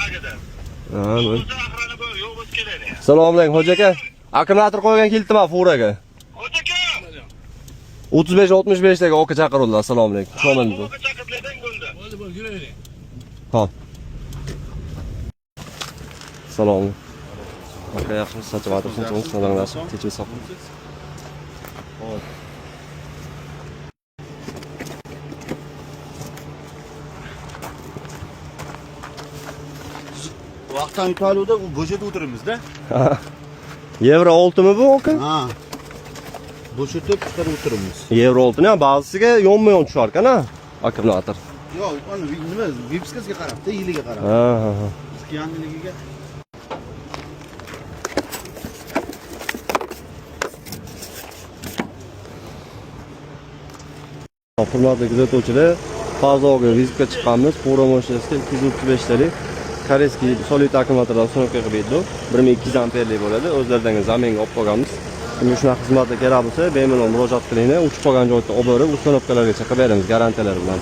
tagida. Ha, bu. O'zi axrani bu yo'q bo'lib keladi. Assalomu alaykum hoji aka. Akkumulyator qo'ygan kelibdi-ma furaga. Hoji aka. 35-65 dagi oka chaqiruvdilar. Assalomu alaykum. Assalomu alaykum. Oka chaqirdilar bo'ldi. Bo'ldi, yuravering. Hop. Salom. Aka yaxshimisiz? Sochib o'tiribsiz, sanalashib, kechib saqlaysiz. Hop. Vaqtdan kaluvda u bo'shatib o'tiribmiz-da. Yevro 6 mi bu aka? Ha. Bo'shatib chiqarib o'tiribmiz. Yevro 6 ni ba'zisiga yonma-yon tushar ekan-a? Akkumulyator. Yo'q, uni nima, vipskasiga qarab, yiliga qarab. Ha, ha, ha. Bizga yangiligiga. Hurmatli kuzatuvchilar, fazoga vizitga chiqqanmiz. Fura mashinasiga 235 talik koreyskiy solit akkumulyatordan uстановка qilib berdik. 1200 amperlik bo'ladi. O'zlaridan zaminga olib qo'yganmiz. Kimga shunaqa xizmatlar kerak bo'lsa, bemalol murojaat qilinglar. Uchib qolgan joyda olib borib, uстановкаларgacha qilib beramiz garantiyalar bilan.